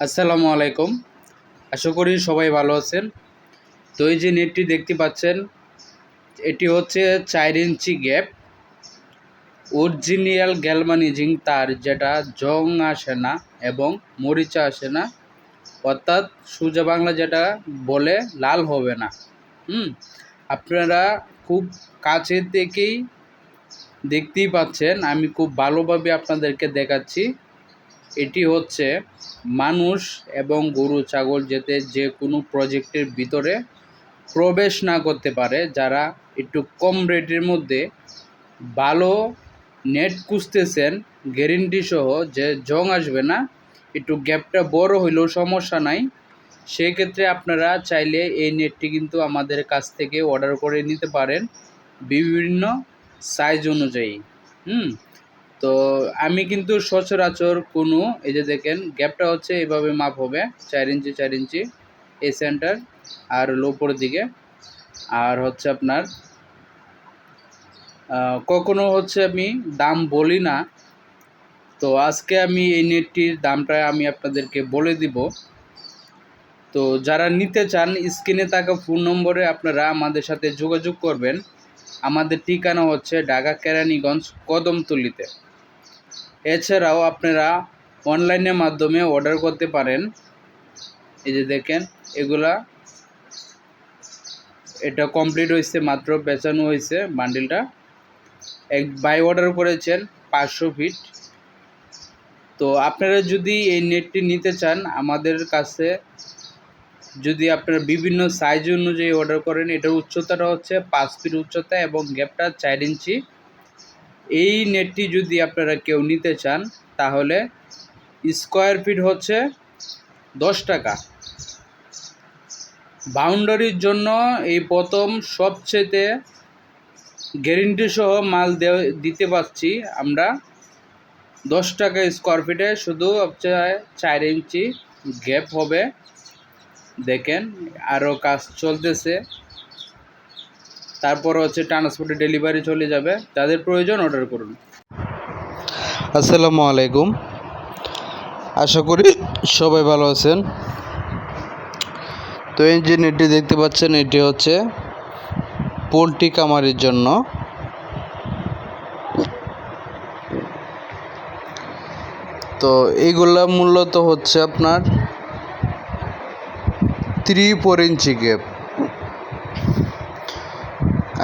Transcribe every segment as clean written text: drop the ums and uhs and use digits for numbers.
আসসালামু আলাইকুম। আশা করি সবাই ভালো আছেন। তো এই যে নেটটি দেখতে পাচ্ছেন, এটি হচ্ছে 4 ইঞ্চি গ্যাপ অরিজিনাল গ্যালভানিজিং তার, যেটা জং আসে না এবং মরিচা আসে না, অর্থাৎ সোজা বাংলা যেটা বলে লাল হবে না। আপনারা খুব কাছে থেকেই দেখতেই পাচ্ছেন, আমি খুব ভালোভাবে আপনাদেরকে দেখাচ্ছি। এটি হচ্ছে মানুষ এবং গরু ছাগল যাতে যে কোনো প্রজেক্টের ভিতরে প্রবেশ না করতে পারে, যারা একটু কম রেটের মধ্যে ভালো নেট খুঁজতেছেন গ্যারেন্টি সহ, যে জং আসবে না, একটু গ্যাপটা বড় হইলেও সমস্যা নাই, সেই ক্ষেত্রে আপনারা চাইলে এই নেটটি কিন্তু আমাদের কাছ থেকে অর্ডার করে নিতে পারেন বিভিন্ন সাইজ অনুযায়ী। তো আমি কিন্তু সচরাচর কোনো, এই যে দেখেন গ্যাপটা হচ্ছে এইভাবে মাপ হবে 4 ইঞ্চি 4 ইঞ্চি এই সেন্টার আর উপরের দিকে। আর হচ্ছে আপনার কখনো হচ্ছে আমি দাম বলি না, তো আজকে আমি এই নেটটির দামটা আমি আপনাদেরকে বলে দিব। তো যারা নিতে চান স্ক্রিনে থাকা ফোন নম্বরে আপনারা আমাদের সাথে যোগাযোগ করবেন। আমাদের ঠিকানা হচ্ছে ঢাকা কেরানীগঞ্জ কদমতলিতে। এছাড়াও আপনারা অনলাইনের মাধ্যমে অর্ডার করতে পারেন। এই যে দেখেন এগুলা, এটা কমপ্লিট হয়েছে, মাত্র বেচানো হয়েছে বান্ডিলটা। এক বাই অর্ডার করেছেন 500 ফিট। তো আপনারা যদি এই নেটটি নিতে চান আমাদের কাছে, যদি আপনারা বিভিন্ন সাইজ অনুযায়ী অর্ডার করেন, এটার উচ্চতাটা হচ্ছে 5 ফিট উচ্চতা এবং গ্যাপটা 4 ইঞ্চি। এই নেটটি যদি আপনারা কেউ নিতে চান তাহলে স্কোয়ার ফিট হচ্ছে 10 টাকা। বাউন্ডারির জন্য এই প্রথম সবচেয়ে গ্যারেন্টি সহ মাল দিতে পারছি আমরা 10 টাকা স্কোয়ার ফিটে, শুধু 4 ইঞ্চি গ্যাপ হবে। দেখেন আরও কাজ চলতেছে, তারপর হচ্ছে ট্রান্সপোর্টে ডেলিভারি চলে যাবে। যাদের প্রয়োজন অর্ডার করুন। আসসালামু আলাইকুম, আশা করি সবাই ভালো আছেন। তো এই যে নেটটি দেখতে পাচ্ছেন, এটি হচ্ছে পোলট্রি খামারের জন্য। তো এইগুলা মূলত হচ্ছে আপনার 3-4 ইঞ্চি গ্যাপ।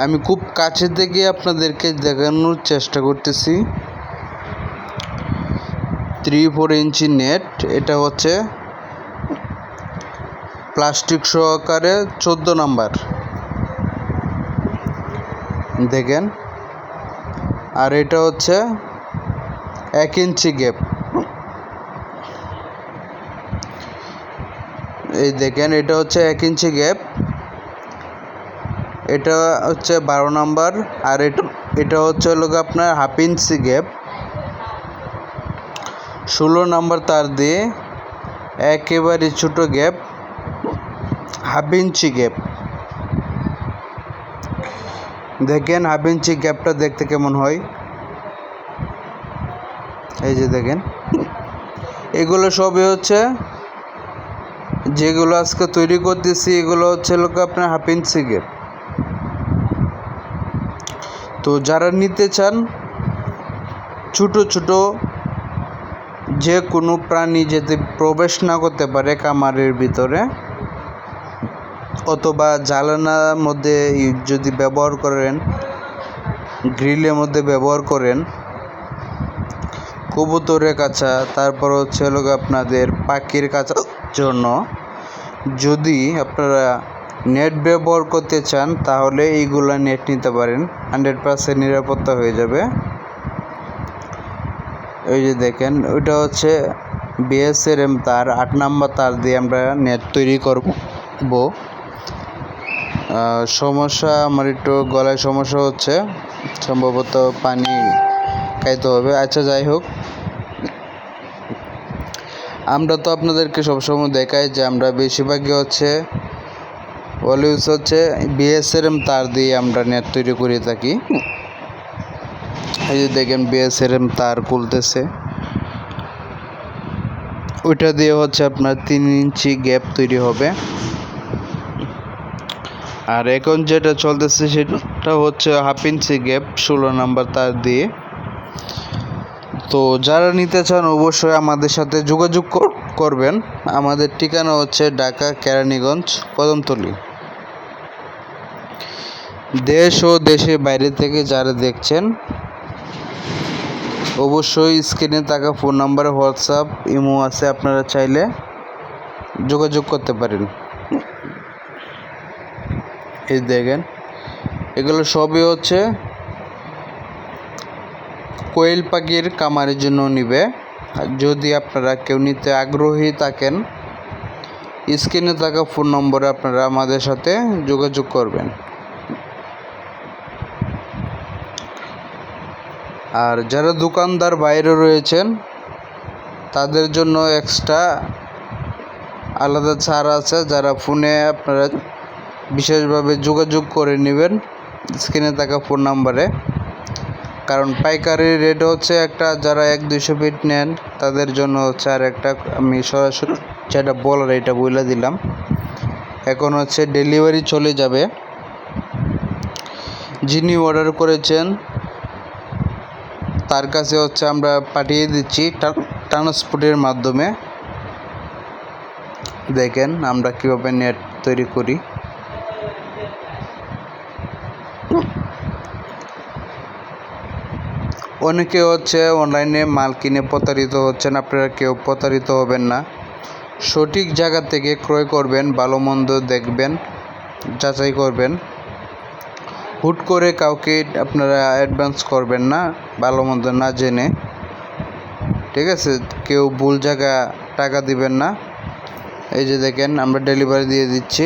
আমি খুব কাছে থেকে আপনাদেরকে দেখানোর চেষ্টা করতেছি। 3-4 ইঞ্চি নেট, এটা হচ্ছে প্লাস্টিক সহকারে 14 নাম্বার দেখেন। আর এটা হচ্ছে 1 ইঞ্চি গ্যাপ, এই দেখেন এটা হচ্ছে 1 ইঞ্চি গ্যাপ। এটা হচ্ছে 12 নাম্বার। আর এটা হচ্ছে হলো আপনার 1/2 ইঞ্চি গ্যাপ। 16 নাম্বার তার দিয়ে একেবারে ছোটো গ্যাপ 1/2 ইঞ্চি গ্যাপ। দেখেন 1/2 ইঞ্চি গ্যাপটা দেখতে কেমন হয়, এই যে দেখেন। এগুলো সবই হচ্ছে যেগুলো আজকে তৈরি করতেছি, এগুলো হচ্ছে লোক আপনার 1/2 ইঞ্চি গ্যাপ। তো যারা নিতে চান ছোটো ছোটো যে কোনো প্রাণী যাতে প্রবেশ না করতে পারে খামারের ভিতরে, অথবা জানালার মধ্যে যদি ব্যবহার করেন, গ্রিলের মধ্যে ব্যবহার করেন, কবুতরের কাছা, তারপর হচ্ছে হলো আপনাদের পাখির কাছার জন্য যদি আপনারা নেট ব্যবহার করতে চান তাহলে এইগুলা নেট নিতে পারেন, 100% নিরাপত্তা হয়ে যাবে। এই যে দেখেন ওইটা হচ্ছে বিএসআরএম তার 8 নাম্বার তার দিয়ে আমরা নেট তৈরি করব। সমস্যা, আমার একটু গলায় সমস্যা হচ্ছে, সম্ভবত পানি খাইতে হবে। আচ্ছা যাই হোক, আমরা তো আপনাদেরকে সবসময় দেখাই যে আমরা বেশিরভাগই হচ্ছে অলওয়েজ হচ্ছে বিএসআরএম তার দিয়ে আমরা নেট তৈরি করে থাকি। এই যে দেখেন বিএসআরএম তার খুলতেছে, ওইটা দিয়ে হচ্ছে আপনার 3 ইঞ্চি গ্যাপ তৈরি হবে। আর এখন যেটা চলতেছে সেটা হচ্ছে 1/2 ইঞ্চি গ্যাপ 16 নাম্বার তার দিয়ে। তো যারা নিতে চান অবশ্যই আমাদের সাথে যোগাযোগ করবেন। আমাদের ঠিকানা হচ্ছে ঢাকা কেরানীগঞ্জ কদমতলী। দেশ ও দেশের বাইরে থেকে যারা দেখছেন অবশ্যই স্ক্রিনে থাকা ফোন নাম্বারে হোয়াটসঅ্যাপ ইমো আছে, আপনারা চাইলে যোগাযোগ করতে পারেন। এই দেখেন এগুলো সবই হচ্ছে কোয়েল পাখির কামারের জন্য নিবে। যদি আপনারা কেউ নিতে আগ্রহী থাকেন স্ক্রিনে থাকা ফোন নম্বরে আপনারা আমাদের সাথে যোগাযোগ করবেন। আর যারা দোকানদার বাইরে রয়েছেন তাদের জন্য এক্সট্রা আলাদা ছাড় আছে। যারা ফোনে আপনারা বিশেষভাবে যোগাযোগ করে নেবেন স্ক্রিনে থাকা ফোন নাম্বারে, কারণ পাইকারি রেট হচ্ছে একটা, যারা 1-200 পিস নেন তাদের জন্য হচ্ছে আর একটা। আমি সরাসরি যেটা বলার এটা বলে দিলাম। এখন হচ্ছে ডেলিভারি চলে যাবে, যিনি অর্ডার করেছেন তার কাছে হচ্ছে আমরা পাঠিয়ে দিচ্ছি ট্রান্সপোর্টের মাধ্যমে। দেখেন আমরা কীভাবে নেট তৈরি করি। অনেকে হচ্ছে অনলাইনে মাল কিনে প্রতারিত হচ্ছেন, আপনারা কেউ প্রতারিত হবেন না। সঠিক জায়গা থেকে ক্রয় করবেন, ভালো মন্দ দেখবেন, যাচাই করবেন। হুট করে কাউকে আপনারা অ্যাডভান্স করবেন না ভালো মন্দ না জেনে, ঠিক আছে? কেউ ভুল জায়গা টাকা দিবেন না। এই যে দেখেন আমরা ডেলিভারি দিয়ে দিচ্ছি।